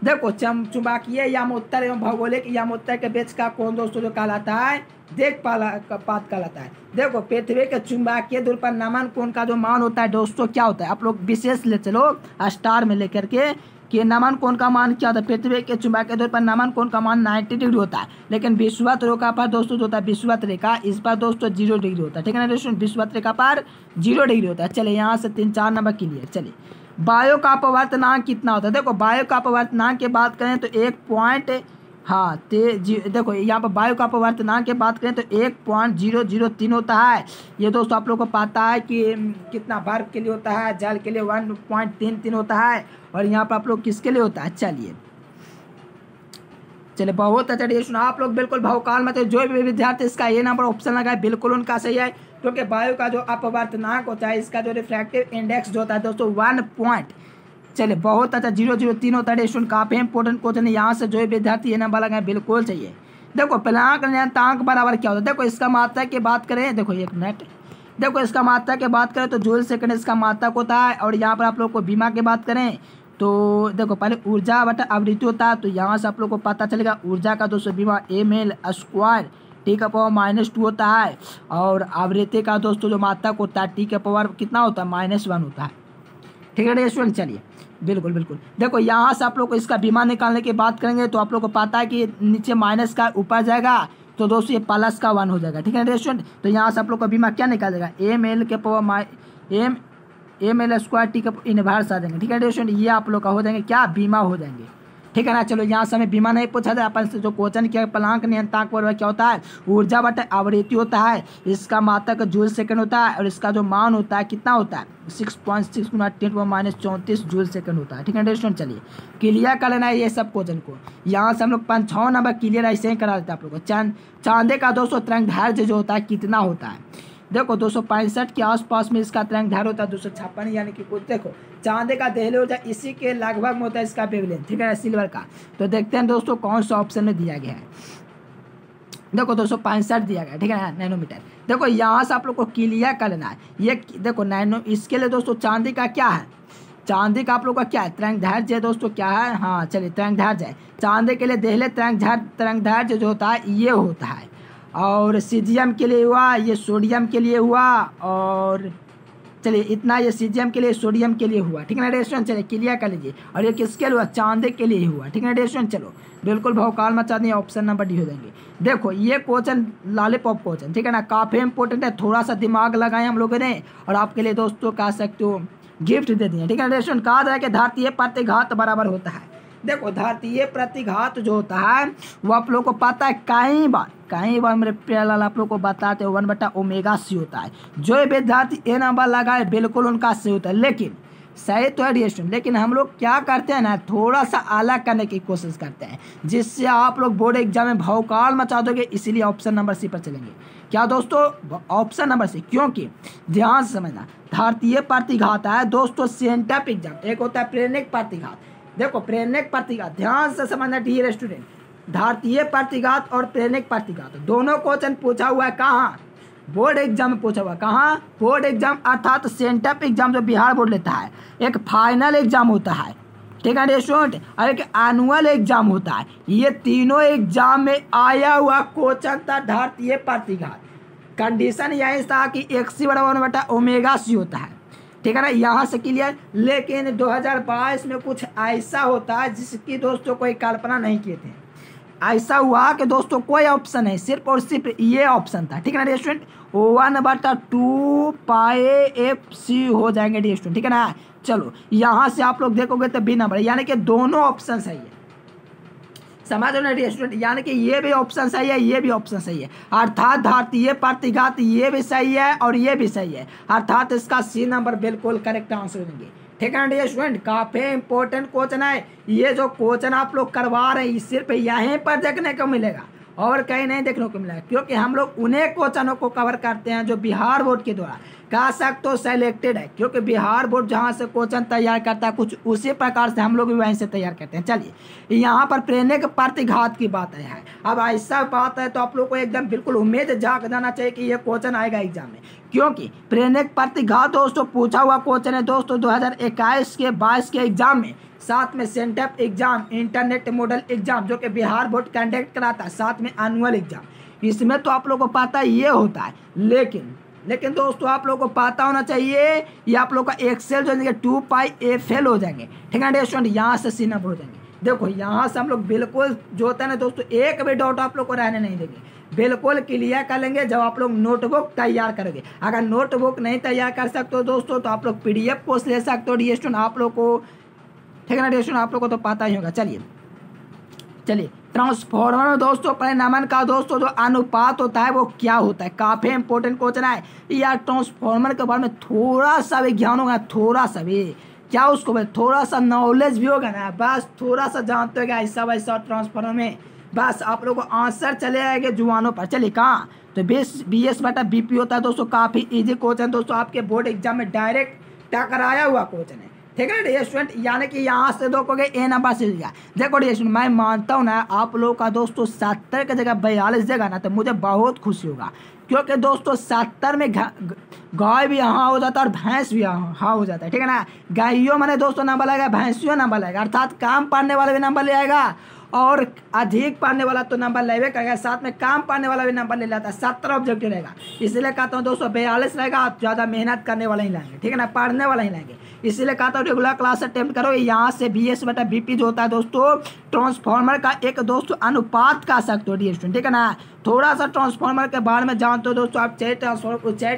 देखो चुंबकीय यमोत्तर एवं भौगोलिक यमोत्तर के बीच का कोण दोस्तों जो कहलाता है दिक्पात कहलाता है। देखो पृथ्वी के चुंबकीय दूर पर नमन कोण का जो मान होता है दोस्तों क्या होता है, आप लोग विशेष ले चलो स्टार में लेकर के कि नमन कोण का मान क्या होता है। पृथ्वी के चुंबकीय दूर पर नमन कोण का मान 90 डिग्री होता है, लेकिन विषुवत रेखा पर दोस्तों जो होता है विषुवत रेखा इस पर दोस्तों 0 डिग्री होता है, ठीक है ना दोस्तों। विषुवत रेखा पर 0 डिग्री होता है। चलिए यहाँ से 3-4 नंबर क्लियर। चलिए वायु का अपवर्तनांक कितना होता है। देखो वायु का अपवर्तनांक की बात करें तो 1 देखो यहाँ पर वायु का अपवर्तनांक की बात करें तो 1.003 होता है। ये दोस्तों आप लोग को पता है कि कितना बर्फ के लिए होता है, जल के लिए 1.33 होता है, और यहाँ पर आप लोग किसके लिए होता है। चलिए बहुत अच्छा सुना आप लोग बिल्कुल भावकाल में। तो जो भी विद्यार्थी इसका A नंबर ऑप्शन लगाए बिल्कुल उनका सही है, क्योंकि वायु का जो अपवर्तनांक होता है इसका जो रिफ्रैक्टिव इंडेक्स जो होता है दोस्तों 1 चलिए बहुत अच्छा 003 होता है स्टूडेंट। काफी इंपॉर्टेंट क्वेश्चन है, यहाँ से जो भी विद्यार्थी A नंबर लगाए बिल्कुल चाहिए। देखो प्लांक नियतांक बराबर क्या होता है। देखो इसका मात्रक की बात करें, देखो एक मिनट, देखो इसका मात्रक की बात करें तो जूल सेकंड इसका मात्रक होता है। और यहाँ पर आप लोग को बीमा की बात करें तो देखो पहले ऊर्जा बटा आवृत्ति होता है, तो यहाँ से आप लोग को पता चलेगा ऊर्जा का दोस्तों बीमा ml² T⁻² होता है, और आवृत्ति का दोस्तों जो मात्रक होता है T⁻ कितना होता है -1 होता है, ठीक है स्टूडेंट। चलिए बिल्कुल देखो यहाँ से आप लोग को इसका बीमा निकालने की बात करेंगे तो आप लोग को पता है कि नीचे माइनस का ऊपर जाएगा तो दोस्तों ये प्लस का 1 हो जाएगा, ठीक है स्टूडेंट। तो यहाँ से आप लोग का बीमा क्या निकालेगा ml² T का इनवर्स आ जाएंगे, ठीक है स्टूडेंट। ये आप लोग का हो जाएंगे क्या बीमा हो जाएंगे, ठीक है ना। चलो यहाँ से हमें बीमा नहीं पूछा था, अपन से जो क्वेश्चन किया प्लांक नियतांक पर क्या होता है ऊर्जा बटा आवृत्ति होता है, इसका मात्रक जूल सेकंड होता है, और इसका जो मान होता है कितना होता है 6.6 × 10⁻⁻34 जूल सेकंड होता है, ठीक है स्टूडेंट। चलिए क्लियर कर लेना है ये सब क्वेश्चन को। यहाँ से हम लोग 5-6 नंबर क्लियर ऐसे ही करा देते हैं आप लोग को। चांदे का दोस्तों तरंगदैर्घ्य जो होता है कितना होता है। देखो 265 के आसपास में इसका तरंगदैर्घ्य होता है 256, यानी कि कुछ देखो चांदी का देहली होता है इसी के लगभग में होता है इसका वेवलेंथ, ठीक है सिल्वर का। तो देखते हैं दोस्तों कौन सा ऑप्शन में दिया गया है। देखो 265 दिया गया, ठीक है ना, नैनोमीटर। देखो यहाँ से आप लोग को क्लियर कर लेना है। ये देखो नैनो, इसके लिए दोस्तों चांदी का क्या है, चांदी का आप लोग का क्या है, तरंगदैर्घ्य दोस्तों क्या है, हाँ चलिए तरंगदैर्घ्य। चांदी के लिए देख ले तरंगदैर्घ्य जो होता है ये होता है। और सीजियम के लिए हुआ, ये सोडियम के लिए हुआ, और चलिए इतना ये सीजियम के लिए सोडियम के लिए हुआ, ठीक है ना स्टूडेंट। चलिए क्लियर कर लीजिए। और ये किसके लिए हुआ, चांदी के लिए हुआ, ठीक है ना स्टूडेंट। चलो बिल्कुल भौकाल मचा दिए, ऑप्शन नंबर डी हो जाएंगे। देखो ये क्वेश्चन लॉलीपॉप क्वेश्चन, ठीक है ना, काफ़ी इंपॉर्टेंट है। थोड़ा सा दिमाग लगाए हम लोगों ने, और आपके लिए दोस्तों कह सकते हो गिफ्ट दे दिए, ठीक है ना स्टूडेंट। कहा जाए कि धारतीय प्रतिघात बराबर होता है। देखो धारतीय प्रतिघात जो होता है वो आप लोग को पता है, कई बार मेरे प्यारे लाल आप लोग को बताते हो 1/ओमेगा c होता है। जो विद्यार्थी ए नंबर लगाए बिल्कुल उनका सही होता है, लेकिन सही तो है डियर स्टूडेंट, लेकिन हम लोग क्या करते हैं ना, थोड़ा सा अलग करने की कोशिश करते हैं, जिससे आप लोग बोर्ड एग्जाम में भौकाल मचा दोगे। इसीलिए ऑप्शन नंबर सी पर चलेंगे। क्या दोस्तों, ऑप्शन नंबर सी, क्योंकि ध्यान से समझना, धारतीय प्रतिघात है दोस्तों सेंटअप एग्जाम, एक होता है प्रेरणिक प्रतिघात। देखो प्रेरणिक प्रतिघात ध्यान से समझना डियर स्टूडेंट, धारतीय प्रतिघात और प्रेरणिक प्रतिघात दोनों क्वेश्चन पूछा हुआ है कहाँ, बोर्ड एग्जाम में पूछा हुआ। कहाँ, बोर्ड एग्जाम अर्थात सेंटअप एग्जाम जो बिहार बोर्ड लेता है। एक फाइनल एग्जाम होता है, ठीक है स्टूडेंट, और एक एनुअल एग्जाम होता है। ये तीनों एग्जाम में आया हुआ क्वेश्चन था धारतीय प्रतिघात। कंडीशन यही था कि XC बराबर 1/ओमेगा c होता है, ठीक है ना, यहाँ से क्लियर। लेकिन 2022 में कुछ ऐसा होता है जिसकी दोस्तों कोई कल्पना नहीं किए थे। ऐसा हुआ कि दोस्तों कोई ऑप्शन नहीं, सिर्फ और सिर्फ ये ऑप्शन था, ठीक है ना स्टूडेंट। 1/2 πfc हो जाएंगे डी स्टूडेंट, ठीक है ना। चलो यहाँ से आप लोग देखोगे तो बी नंबर, यानी कि दोनों ऑप्शन सही है, समझ लो ना डी स्टूडेंट, यानी कि ये भी ऑप्शन सही है, ये भी ऑप्शन सही है। अर्थात धारतीय प्रतिघात ये भी सही है और ये भी सही है, अर्थात इसका सी नंबर बिल्कुल करेक्ट आंसर देंगे, ठीक है ना डियर स्टूडेंट। काफी इंपॉर्टेंट क्वेश्चन है ये, जो क्वेश्चन आप लोग करवा रहे हैं सिर्फ यहीं पर देखने को मिलेगा और कहीं नहीं देखने को मिलेगा, क्योंकि हम लोग उन्हें क्वेश्चनों को कवर करते हैं जो बिहार बोर्ड के द्वारा कह सकते हो सेलेक्टेड है, क्योंकि बिहार बोर्ड जहाँ से क्वेश्चन तैयार करता है कुछ उसी प्रकार से हम लोग भी वहीं से तैयार करते हैं। चलिए यहाँ पर प्रेरणिक प्रतिघात की बात है। अब ऐसा बात है तो आप लोग को एकदम बिल्कुल उम्मीद जाग जाना चाहिए कि ये क्वेश्चन आएगा एग्जाम में, क्योंकि प्रेरणिक प्रतिघात दोस्तों पूछा हुआ क्वेश्चन है दोस्तों 2021 के 22 के एग्जाम में, साथ में sent up exam, internet model exam जो कि बिहार बोर्ड कंडक्ट कराता है, साथ में एनुअल एग्जाम। इसमें तो आप लोग को पता ये होता है, लेकिन दोस्तों आप लोग को पता होना चाहिए ये आप लोग का एक्सेल जो है 2 πfl हो जाएंगे, ठीक है ना स्टूडेंट। यहाँ से सी नंबर हो जाएंगे। देखो यहाँ से हम लोग बिल्कुल जो होता है ना दोस्तों, एक भी डाउट आप लोग को रहने नहीं देंगे, बिल्कुल क्लियर कर लेंगे जब आप लोग नोटबुक तैयार करोगे। अगर नोटबुक नहीं तैयार कर सकते हो दोस्तों तो आप लोग PDF कोर्स ले सकते हो डी स्टूडेंट, आप लोग को, ठीक है ना डी स्टूडेंट, आप लोग को तो पता ही होगा। चलिए ट्रांसफॉर्मर में दोस्तों परिणामन का दोस्तों जो अनुपात होता है वो क्या होता है, काफी इंपॉर्टेंट क्वेश्चन है यार। ट्रांसफॉर्मर के बारे में थोड़ा सा भी ज्ञान होगा, थोड़ा सा भी क्या उसको बोले, थोड़ा सा नॉलेज भी होगा ना, बस थोड़ा सा जानते हो ऐसा वैसा ट्रांसफॉर्मर में, बस आप लोग को आंसर चले आएंगे जुआनों पर। चलिए कहाँ, तो BS/BP होता है दोस्तों, काफी इजी क्वेश्चन दोस्तों, आपके बोर्ड एग्जाम में डायरेक्ट टकराया हुआ क्वेश्चन है, ठीक है ना डियर स्टूडेंट। यानी कि यहाँ से देखोगे ए नंबर से दिया। देखो डियर स्टूडेंट, मैं मानता हूँ ना आप लोगों का दोस्तों 70 की जगह 42 देगा ना तो मुझे बहुत खुशी होगा, क्योंकि दोस्तों 70 में गाय भी यहाँ हो जाता है और भैंस भी यहाँ हो जाता है, ठीक है ना। गायों मैंने दोस्तों नंबर लगेगा, भैंसियों नंबर लगेगा, अर्थात काम पढ़ने वाले भी नंबर ले आएगा और अधिक पढ़ने वाला तो नंबर लेवे करेगा, साथ में काम पढ़ने वाला भी नंबर ले लेता है। 17 ऑब्जेक्टिव रहेगा, इसलिए कहता हूँ दोस्तों 42 रहेगा, ज़्यादा मेहनत करने वाला ही लाएंगे, ठीक है ना, पढ़ने वाला ही लाएंगे। इसीलिए कहता हूँ रेगुलर क्लास अटेम्प्ट करो। यहाँ से BS/BP जो होता है दोस्तों ट्रांसफॉर्मर का एक दोस्तों अनुपात कह सकते हो डी स्टूडेंट, ठीक है ना। थोड़ा सा ट्रांसफॉर्मर के बारे में जानते हो दोस्तों आप, चेट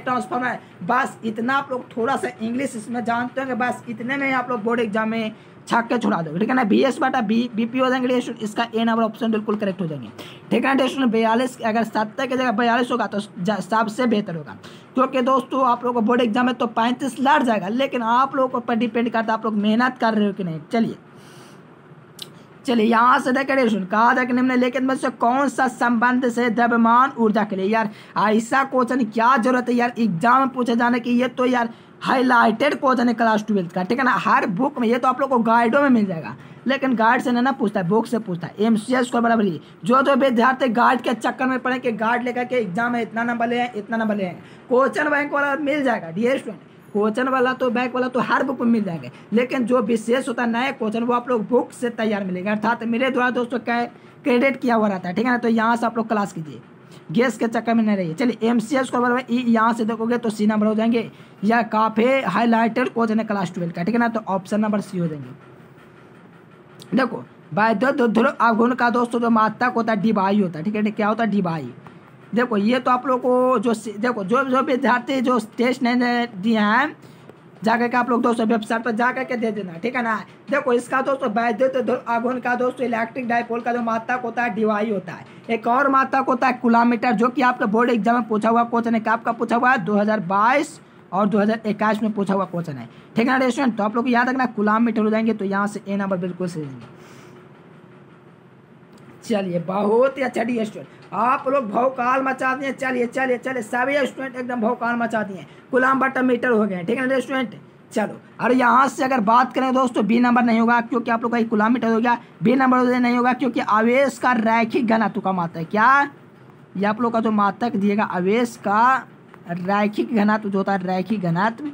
ट्रांसफॉर्मर, बस इतना आप लोग थोड़ा सा इंग्लिश इसमें जानते होंगे, बस इतने में ही आप लोग बोर्ड एग्जाम में छक्के छुड़ा दोगे, ठीक है ना। BS/BP हो जाएंगे स्टूडेंट, इसका ए नंबर ऑप्शन बिल्कुल करेक्ट हो जाएंगे, ठीक है ना स्टूडेंट। 42 अगर 70 की जगह 42 होगा तो सबसे बेहतर होगा, क्योंकि दोस्तों आप लोगों को बोर्ड एग्जाम में तो 35 लड़ जाएगा, लेकिन आप लोगों पर डिपेंड करता है आप लोग मेहनत कर रहे हो कि नहीं। चलिए यहाँ से देखिए स्टूडेंट, कहा था कि निम्नलिखित में से कौन सा संबंध से द्रव्यमान ऊर्जा के लिए, यार ऐसा क्वेश्चन क्या जरूरत है यार एग्जाम में पूछे जाने की, ये तो यार हाईलाइटेड क्वेश्चन है क्लास 12 का, ठीक है ना। हर बुक में, ये तो आप लोग को गाइडों में मिल जाएगा, लेकिन गाइड से ना पूछता है, बुक से पूछता है। MCS को बराबर ही जो विद्यार्थी गाइड के चक्कर में पड़े कि गाइड लेकर के एग्जाम में इतना नंबर ले इतना नंबर ले, क्वेश्चन बैंक वाला मिल जाएगा डियर स्टूडेंट। क्वेश्चन वाला तो बैंक वाला तो हर बुक में मिल जाएंगे, लेकिन जो विशेष होता है नए क्वेश्चन वो आप लोग बुक से तैयार मिलेगा, अर्थात मेरे द्वारा दोस्तों क्रेडिट किया हुआ रहता है, ठीक है ना। तो यहाँ से आप लोग क्लास कीजिए, गैस के चक्कर में नहीं रहिए। चलिए MCS को बराबर यहाँ से देखोगे तो C नंबर हो जाएंगे, या काफी हाईलाइटेड क्वेश्चन है क्लास 12 का, ठीक है ना। तो ऑप्शन नंबर C हो जाएंगे। देखो अवगुण का दोस्तों जो मात्रक होता है डिवाई होता है, ठीक है। क्या होता है डिवाई। देखो ये तो आप लोग को जो देखो जो विद्यार्थी जो टेस्ट नहीं दिए हैं जाकर के आप लोग दोस्तों वेबसाइट पर जा करके दे देना, ठीक है ना। देखो इसका दोस्तों वैद्युत आघूर्ण का दोस्तों इलेक्ट्रिक डाइपोल का जो मात्रक होता है डिवाई होता है। एक और मात्रक होता है कूलॉमीटर, जो कि आपका बोर्ड एग्जाम में पूछा हुआ क्वेश्चन है। आपका पूछा हुआ है 2022 और 2021 में पूछा हुआ क्वेश्चन है, ठीक है ना स्टूडेंट। तो आप लोग को याद रखना कूलॉमीटर हो जाएंगे, तो यहाँ से A नंबर बिल्कुल सही जाएंगे। चलिए बहुत ही अच्छा डी स्टूडेंट, आप लोग भौकाल मचा दिए। चलिए चलिए चलिए सभी स्टूडेंट एकदम भौकाल मचा दिए, कूलम बटा मीटर हो गए, ठीक है ना स्टूडेंट। चलो और यहाँ से अगर बात करें दोस्तों B नंबर नहीं होगा, क्योंकि आप लोग का कूलम मीटर हो गया। B नंबर नहीं होगा क्योंकि आवेश का रैखिक घनत्व का मात्रक है। क्या ये आप लोग का जो मात्रक दिएगा आवेश का रैखिक घनत्व जो होता है, रैखिक घनत्व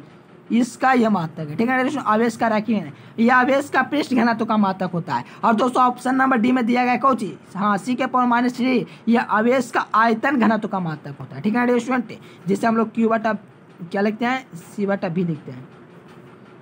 इसका यह मात्रक है, ठीक है ना। आवेश का रैखिक घनत्व, यह आवेश का पृष्ठ घनत्व का मात्रक होता है। और दोस्तों ऑप्शन नंबर D में दिया गया कौन चीज, हाँ C⁻³ यह आवेश का आयतन घनत्व का मात्रक होता है, ठीक है स्टूडेंट। जिसे हम लोग Q/, क्या लिखते हैं, C/V लिखते हैं,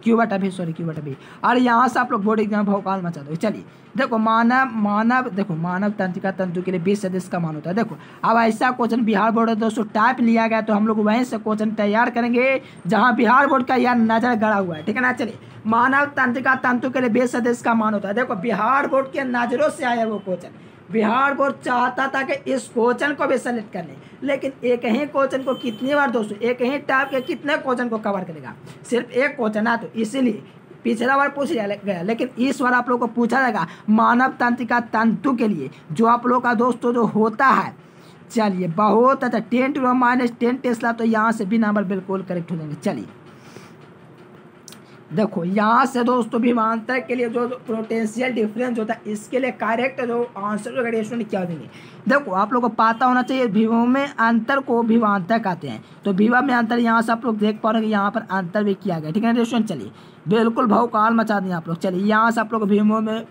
Q/V। और यहाँ से आप लोग बोर्ड एग्जाम भौकाल मचा दो। चलिए देखो मानव तंत्रिका तंतु के लिए 20 सदस्य का मान होता है। देखो अब ऐसा क्वेश्चन बिहार बोर्ड दोस्तों टाइप लिया गया, तो हम लोग वहीं से क्वेश्चन तैयार करेंगे जहाँ बिहार बोर्ड का यह नजर गड़ा हुआ है, ठीक है ना। चलिए मानव तंत्रिका तंतु के लिए 20 सदस्य का मान होता है। देखो बिहार बोर्ड के नजरों से आया वो क्वेश्चन, बिहार बोर्ड चाहता था कि इस क्वेश्चन को भी सेलेक्ट कर ले, लेकिन एक ही क्वेश्चन को कितनी बार दोस्तों, एक ही टाइप के कितने क्वेश्चन को कवर करेगा, सिर्फ एक क्वेश्चन है। तो इसीलिए पिछला बार पूछ लिया गया, लेकिन इस बार आप लोग को पूछा जाएगा मानव तंत्रिका तंतु के लिए जो आप लोग का दोस्तों जो होता है। चलिए बहुत अच्छा 10⁻10 टेस्ला, तो यहाँ से B नंबर बिल्कुल करेक्ट हो जाएंगे। चलिए देखो यहाँ से दोस्तों विभवांतर के लिए जो पोटेंशियल डिफरेंस होता है, इसके लिए करेक्ट जो आंसर वगैरह स्टूडेंट क्या देंगे। देखो आप लोग को पता होना चाहिए विभव में अंतर को विभवांतर कहते हैं। तो विभव में अंतर यहाँ से आप लोग देख पा रहे हैं, यहाँ पर अंतर भी किया गया, ठीक है ना स्टूडेंट। चलिए बिल्कुल भौकाल मचा दिए आप लोग। चलिए यहाँ से आप लोग विभव में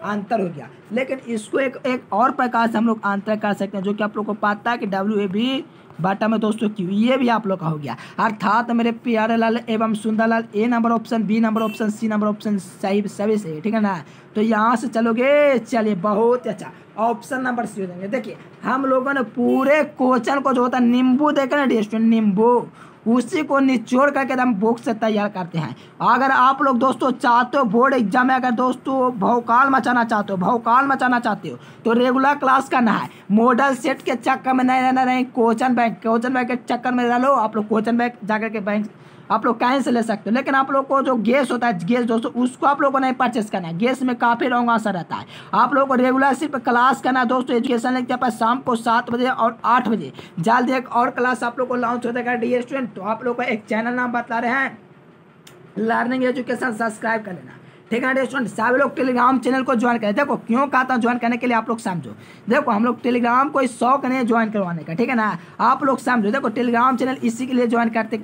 अंतर हो गया, लेकिन इसको एक और प्रकार से हम लोग अंतर कर सकते हैं, जो कि आप लोग को पता है कि WAB बाटा में दोस्तों Q, ये भी आप लोग का हो गया। अर्थात मेरे प्यारे लाल एवं सुंदर लाल A number option, B number option, C number option सही सभी सही, ठीक है ना। तो यहाँ से चलोगे, चलिए बहुत अच्छा ऑप्शन नंबर C हो जाएंगे। देखिए हम लोगों ने पूरे क्वेश्चन को जो होता है नींबू देखा ना स्टूडेंट, नींबू उसी को निचोड़ करके हम बुक से तैयार करते हैं। अगर आप लोग दोस्तों चाहते हो बोर्ड एग्जाम में अगर दोस्तों भौकाल मचाना चाहते हो तो रेगुलर क्लास करना है, मॉडल सेट के चक्कर में नहीं रहना, नहीं क्वेश्चन बैंक के चक्कर में रह लो। आप लोग क्वेश्चन बैंक जाकर के बैंक आप लोग कहीं से ले सकते हो, लेकिन आप लोग को जो गैस होता है गैस दोस्तों उसको आप लोग को नहीं परचेस करना है। गैस में काफ़ी रॉन्ग आंसर रहता है। आप लोग को रेगुलर सिर्फ क्लास करना है दोस्तों। एजुकेशन लेक्चर पर शाम को 7 बजे और 8 बजे जल्द एक और क्लास आप लोग को लॉन्च हो जाएगा डियर स्टूडेंट। तो आप लोग को एक चैनल नाम बता रहे हैं लर्निंग एजुकेशन, सब्सक्राइब कर लेना, ठीक है स्टूडेंट। सभी लोग टेलीग्राम चैनल को ज्वाइन करें। देखो क्यों कहता हूँ ज्वाइन करने के लिए, आप लोग समझो। देखो हम लोग टेलीग्राम कोई शौक नहीं है ज्वाइन करवाने का, ठीक है ना। आप लोग समझो, देखो टेलीग्राम चैनल इसी के लिए ज्वाइन कहते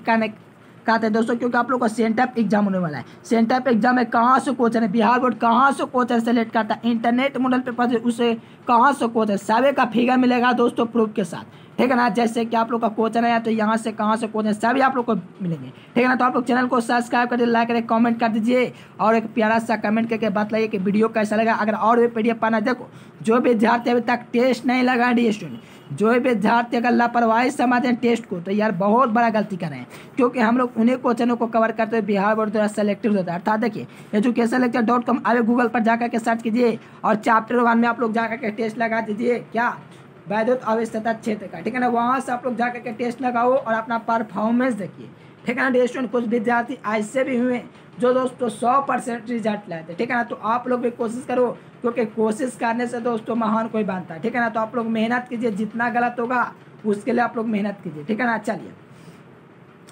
हैं दोस्तों, क्योंकि आप लोग का सेंटर एग्जाम होने वाला है। सेंटर एग्जाम में कहाँ से क्वेश्चन है, बिहार बोर्ड कहाँ से क्वेश्चन सेलेक्ट करता है, इंटरनेट मॉडल पेपर से उसे कहाँ से क्वेश्चन, सभी का फिगर मिलेगा दोस्तों प्रूफ के साथ, ठीक है ना। जैसे कि आप लोग का क्वेश्चन है तो यहाँ से कहाँ से क्वेश्चन सभी आप लोग को मिलेंगे, ठीक है ना। तो आप लोग चैनल को सब्सक्राइब कर दीजिए, लाइक करें, कमेंट कर दीजिए और एक प्यारा सा कमेंट करके बताइए कि वीडियो कैसा लगा। अगर और भी PDF पाना, देखो जो विद्यार्थी अभी तक टेस्ट नहीं लगा डी स्टूडेंट, जो विद्यार्थी अगर लापरवाही समझते हैं टेस्ट को, तो यार बहुत बड़ा गलती कर रहे हैं, क्योंकि हम लोग उन्हीं क्वेश्चनों को कवर करते हुए बिहार बोर्ड द्वारा सेलेक्टेड होता है। अर्थात देखिए educationlecture.com आगे गूगल पर जाकर के सर्च कीजिए और चैप्टर 1 में आप लोग जाकर के टेस्ट लगा दीजिए, क्या वैद्युत आवेशता क्षेत्र का, ठीक है ना। वहाँ से आप लोग जाकर के टेस्ट लगाओ और अपना परफॉर्मेंस देखिए, ठीक है ना स्टूडेंट। कुछ विद्यार्थी ऐसे भी हुए जो दोस्तों 100% रिजल्ट लाए थे, ठीक है ना। तो आप लोग भी कोशिश करो, क्योंकि कोशिश करने से दोस्तों महान कोई बनता है, ठीक है ना। तो आप लोग मेहनत कीजिए, जितना गलत होगा उसके लिए आप लोग मेहनत कीजिए, ठीक है ना। चलिए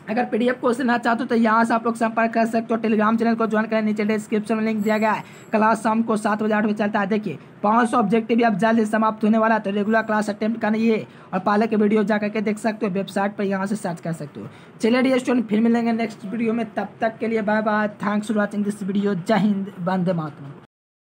अगर पीडीएफ क्वेश्चन ना चाहते हो तो यहाँ से आप लोग संपर्क कर सकते हो। टेलीग्राम चैनल को ज्वाइन करें, नीचे डिस्क्रिप्शन में लिंक दिया गया है। क्लास शाम को 7 बजे 8 बजे चलता है। देखिए 500 ऑब्जेक्टिव भी अब जल्द समाप्त होने वाला है, तो रेगुलर क्लास अटेम्प्ट करना ये और पहले के वीडियो जा करके देख सकते हो, वेबसाइट पर यहाँ से सर्च कर सकते हो। चलिए डियर स्टूडेंट, फिर मिलेंगे नेक्स्ट वीडियो में, तब तक के लिए bye bye. Thanks for watching this video. जय हिंद, वंदे मातरम।